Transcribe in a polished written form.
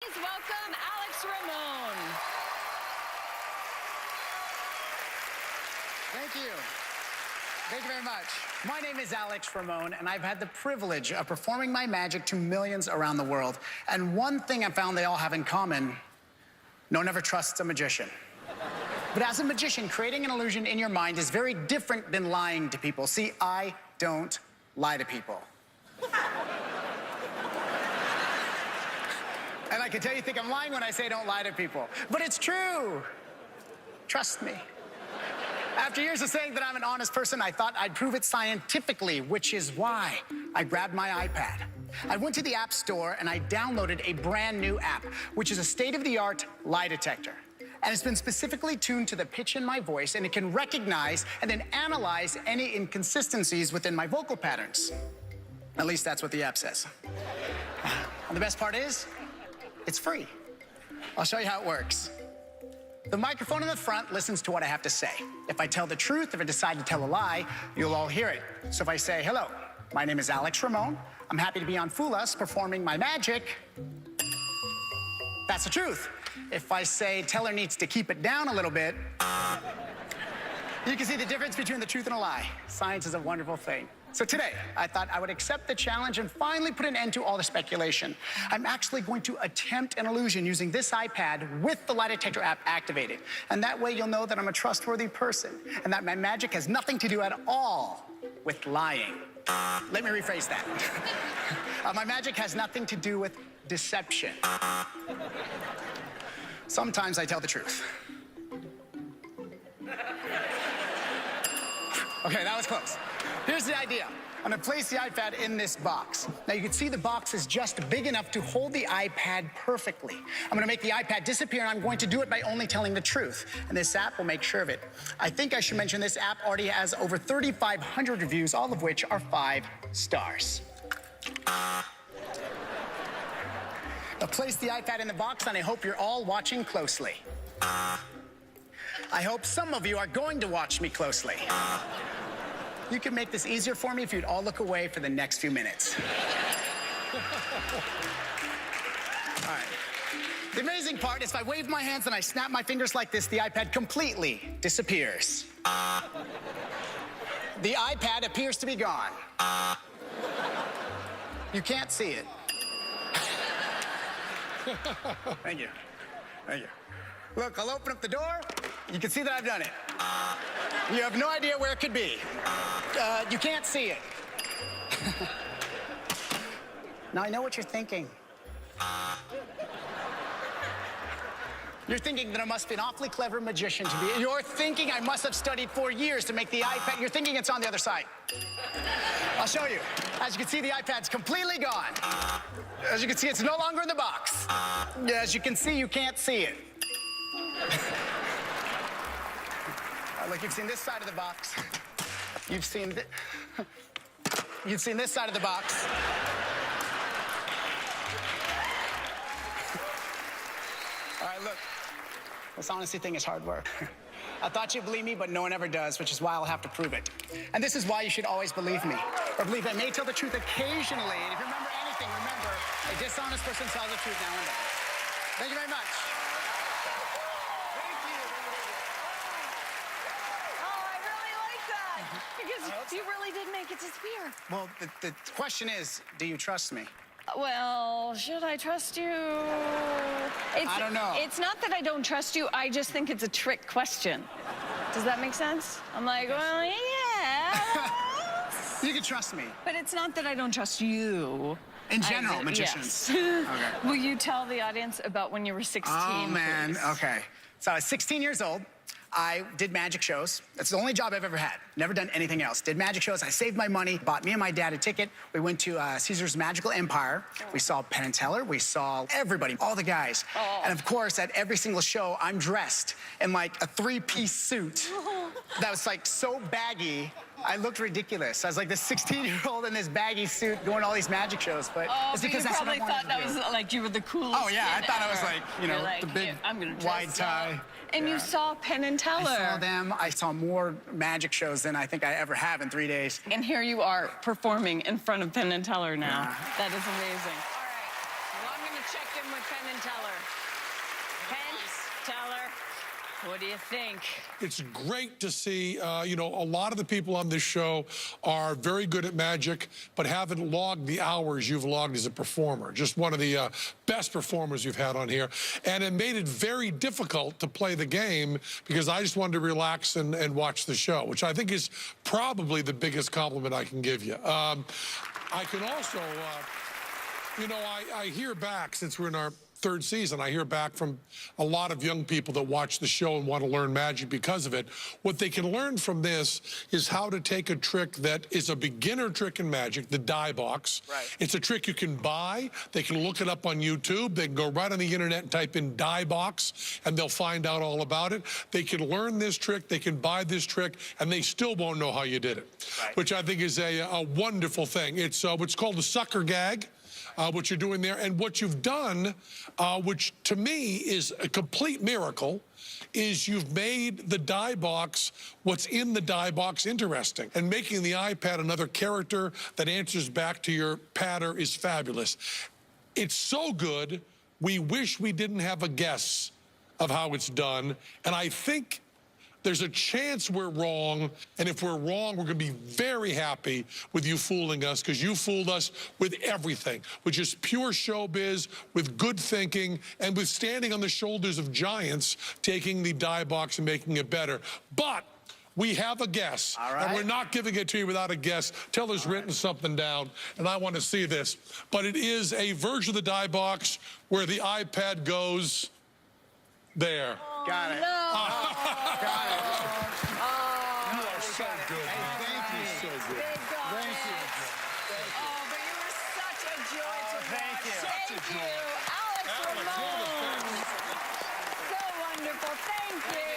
Please welcome Alex Ramon. Thank you. Thank you very much. My name is Alex Ramon, and I've had the privilege of performing my magic to millions around the world. And one thing I found they all have in common: no one ever trusts a magician. But as a magician, creating an illusion in your mind is very different than lying to people. See, I don't lie to people. And I can tell you think I'm lying when I say don't lie to people. But it's true. Trust me. After years of saying that I'm an honest person, I thought I'd prove it scientifically, which is why I grabbed my iPad. I went to the App Store and I downloaded a brand new app, which is a state-of-the-art lie detector. And it's been specifically tuned to the pitch in my voice, and it can recognize and then analyze any inconsistencies within my vocal patterns. At least that's what the app says. And the best part is, it's free. I'll show you how it works. The microphone in the front listens to what I have to say. If I tell the truth, if I decide to tell a lie, you'll all hear it. So if I say, hello, my name is Alex Ramon. I'm happy to be on Fool Us performing my magic. That's the truth. If I say, teller needs to keep it down a little bit, you can see the difference between the truth and a lie. Science is a wonderful thing. So today, I thought I would accept the challenge and finally put an end to all the speculation. I'm actually going to attempt an illusion using this iPad with the lie detector app activated. And that way you'll know that I'm a trustworthy person and that my magic has nothing to do at all with lying. Let me rephrase that. My magic has nothing to do with deception. Sometimes I tell the truth. Okay, that was close. Here's the idea. I'm gonna place the iPad in this box. Now you can see the box is just big enough to hold the iPad perfectly. I'm gonna make the iPad disappear, and I'm going to do it by only telling the truth. And this app will make sure of it. I think I should mention this app already has over 3,500 reviews, all of which are 5 stars. I'll place the iPad in the box, and I hope you're all watching closely. I hope some of you are going to watch me closely. You can make this easier for me if you'd all look away for the next few minutes. All right. The amazing part is if I wave my hands and I snap my fingers like this, the iPad completely disappears. The iPad appears to be gone. You can't see it. Thank you. Thank you. Look, I'll open up the door. You can see that I've done it. You have no idea where it could be. You can't see it. Now, I know what you're thinking. You're thinking that I must be an awfully clever magician to be. You're thinking I must have studied for years to make the iPad. You're thinking it's on the other side. I'll show you. As you can see, the iPad's completely gone. As you can see, it's no longer in the box. As you can see, you can't see it. Look, you've seen this side of the box. You've seen this side of the box. All right, look. This honesty thing is hard work. I thought you'd believe me, but no one ever does, which is why I'll have to prove it. And this is why you should always believe me. Or believe I may tell the truth occasionally. And if you remember anything, remember, a dishonest person tells the truth now and then. Thank you very much. Because you really did make it disappear. Well, the question is, do you trust me? Well, should I trust you? I don't know. It's not that I don't trust you. I just think it's a trick question. Does that make sense? I'm like, well, yeah. You can trust me. But it's not that I don't trust you. In general, magicians. Yes. Okay. Will you tell the audience about when you were 16? Oh, man. Please? Okay. So I was 16 years old. I did magic shows. That's the only job I've ever had. Never done anything else. Did magic shows. I saved my money, bought me and my dad a ticket. We went to Caesar's Magical Empire. We saw Penn and Teller. We saw everybody, all the guys. Oh. And of course, at every single show, I'm dressed in like a 3-piece suit that was like so baggy. I looked ridiculous. I was like this 16-year-old in this baggy suit going to all these magic shows, but it's because you that's what I probably wanted thought to that do. was like you were the coolest. Oh yeah, I kid thought I was ever. like, you know, like, the big I'm gonna wide dress tie. up. And you saw Penn and Teller. I saw them. I saw more magic shows than I think I ever have in 3 days. And here you are performing in front of Penn and Teller now. Yeah. That is amazing. All right. Well, I'm going to check in with Penn and Teller. Penn, Teller, what do you think? It's great to see, a lot of the people on this show are very good at magic, but haven't logged the hours you've logged as a performer. Just one of the best performers you've had on here. And it made it very difficult to play the game because I just wanted to relax and watch the show, which I think is probably the biggest compliment I can give you. I can also, I hear back, since we're in our third season, I hear back from a lot of young people that watch the show and want to learn magic because of it. What they can learn from this is how to take a trick that is a beginner trick in magic, the die box. Right. It's a trick you can buy. They can look it up on YouTube. They can go right on the internet and type in die box, and they'll find out all about it. They can learn this trick. They can buy this trick, and they still won't know how you did it, which I think is a wonderful thing. It's what's called a sucker gag. What you're doing there, and what you've done, which to me is a complete miracle, is you've made the die box, what's in the die box, interesting. And making the iPad another character that answers back to your patter is fabulous. It's so good, we wish we didn't have a guess of how it's done, and I think there's a chance we're wrong, and if we're wrong, we're going to be very happy with you fooling us, because you fooled us with everything, with just pure showbiz, with good thinking, and with standing on the shoulders of giants, taking the die box and making it better. But we have a guess, and we're not giving it to you without a guess. Teller's written something down, and I want to see this. But it is a version of the die box where the iPad goes there. Got it. No. Got it. You are so good. Thank you. So good. They got Thank you. it. Oh, but you were such a joy to thank watch. you. Thank Such a you. joy. Alex Alex, Ramon. you're the best. So wonderful. Thank you.